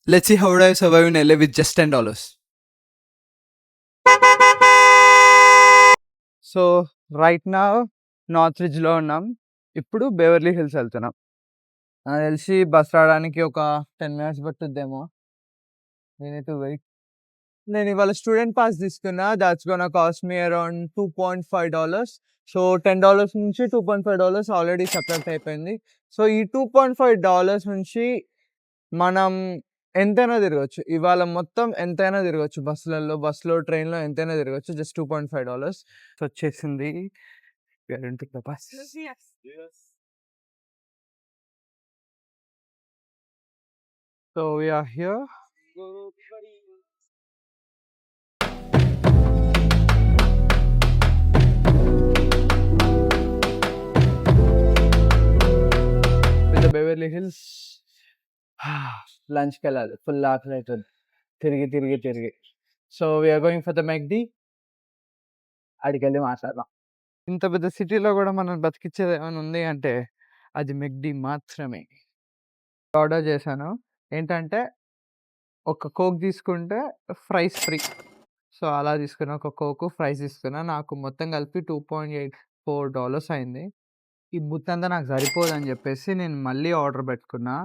Let's see how would I survive in LA with just $10. So right నా north రిడ్జ్లో ఉన్నాం. ఇప్పుడు Beverly hills వెళ్తున్నాం. నాకు తెలిసి బస్ రావడానికి ఒక 10 మినిట్స్ పట్టుద్దేమో. నేనైతే వెయిట్. నేను ఇవాళ స్టూడెంట్ పాస్ తీసుకున్నా. That's gonna cost me around $2.5. So $10 నుంచి $2.5 ఆల్రెడీ సబ్ట్రాక్ట్ అయిపోయింది. సో ఈ $2.5 నుంచి మనం ఎంతైనా తిరగొచ్చు. ఇవాళ మొత్తం ఎంతైనా తిరగొచ్చు. బస్సులో, ట్రైన్‌లో ఎంతైనా తిరగొచ్చు. జస్ట్ $2.5 వచ్చేసింది. We are into the bus. So we are here. With the Beverly Hills. లంచ్‌కి వెళ్ళాలి. ఫుల్ ఆకలి అవుతుంది. తిరిగి. So we are going for the McD. ఆడికెళ్ళి మాట్లాడదాం. ఇంత పెద్ద సిటీలో కూడా మనం బతికిచ్చేది ఏమైనా ఉంది అంటే అది మెక్‌డి మాత్రమే. ఆర్డర్ చేశాను. ఏంటంటే ఒక కోక్ తీసుకుంటే ఫ్రైస్ ఫ్రీ. సో అలా తీసుకున్నా. ఒక కోక్, ఫ్రైస్ తీసుకున్నా. నాకు మొత్తం కలిపి $2.84 అయింది. ఈ బుత్తంతా నాకు సరిపోదని చెప్పేసి నేను మళ్ళీ ఆర్డర్ పెట్టుకున్నా.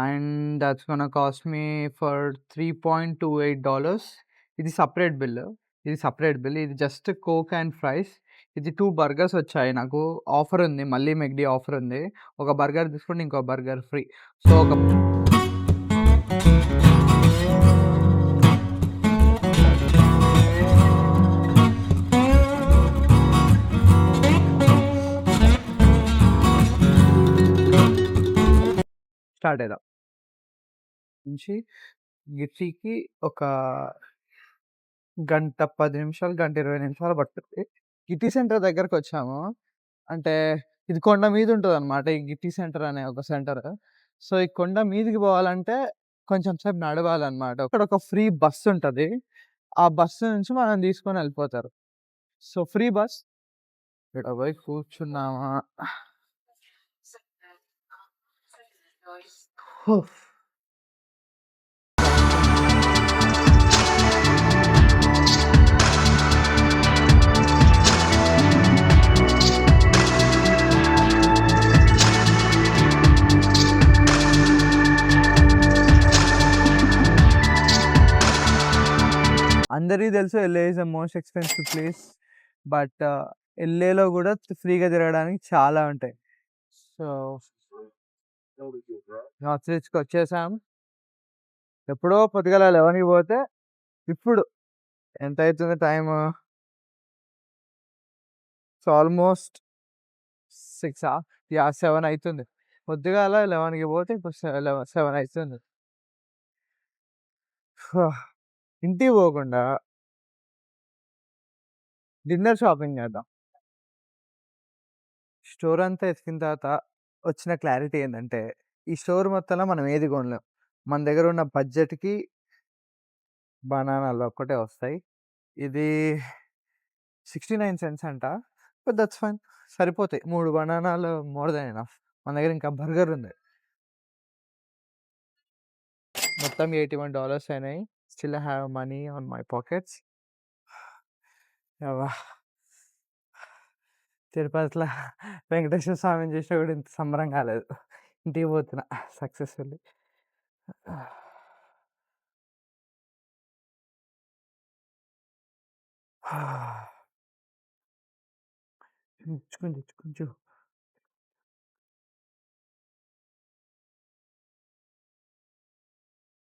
And that's gonna cost me for $3.28. ఇది సెపరేట్ బిల్. ఇది జస్ట్ కోక్ అండ్ ఫ్రైస్. ఇది 2 బర్గర్స్ వచ్చాయి నాకు. ఆఫర్ ఉంది. మళ్ళీ మెక్‌డి ఆఫర్ ఉంది. ఒక బర్గర్ తీసుకుంటే ఇంకో బర్గర్ ఫ్రీ. సో ఒక స్టార్ట్ అయిదాం. నుంచి గిట్టీకి ఒక గంట 10 నిమిషాలు, గంట 20 నిమిషాలు పట్టుద్ది. గిట్టి సెంటర్ దగ్గరకొచ్చాము. అంటే ఇది కొండ మీద ఉంటదనమాట. ఈ గిట్టి సెంటర్ అనే ఒక సెంటర్. సో ఈ కొండ మీదికి పోవాలంటే కొంచెం సేపు నడవాలనమాట. అక్కడ ఒక ఫ్రీ బస్ ఉంటది. ఆ బస్సు నుంచి మనం తీసుకొని వెళ్ళిపోతారు. So free bus. ఇక్కడ పోయి కూర్చున్నామా. ఉఫ్. అందరికీ తెలుసు LA is the most expensive place. But ఎల్ఏలో కూడా ఫ్రీగా తిరగడానికి చాలా ఉంటాయి. సో నార్త్ రిచ్‌కి వచ్చేసాం. ఎప్పుడో పొద్దుగాల 11కి పోతే ఇప్పుడు ఎంత అయితుంది టైము? So almost 6 yeah! 7 అయితుంది. పొద్దుగాల 11కి పోతే ఇప్పుడు 7 అయితుంది. ఇంటికి పోకుండా డిన్నర్ షాపింగ్ చేద్దాం. స్టోర్ అంతా ఎతికిన తర్వాత వచ్చిన క్లారిటీ ఏందంటే, ఈ స్టోర్ మొత్తంలో మనం ఏది కొనలేం. మన దగ్గర ఉన్న బడ్జెట్‌కి బనానాలు ఒక్కటే వస్తాయి. ఇది 69 సెంట్స్ అంట. But that's fine. సరిపోతాయి. 3 బనానాలు మోర్ దాన్ ఎనఫ్. మన దగ్గర ఇంకా బర్గర్ ఉంది. మొత్తం $81 అయినాయి. Still I have money on my pockets. యవ్వ! తిరుపతిలో వెంకటేశ్వర స్వామిని చూసినా కూడా ఇంత సంబరం కాలేదు. ఇంటికి పోతున్నా సక్సెస్‌ఫుల్లీ. కొంచెం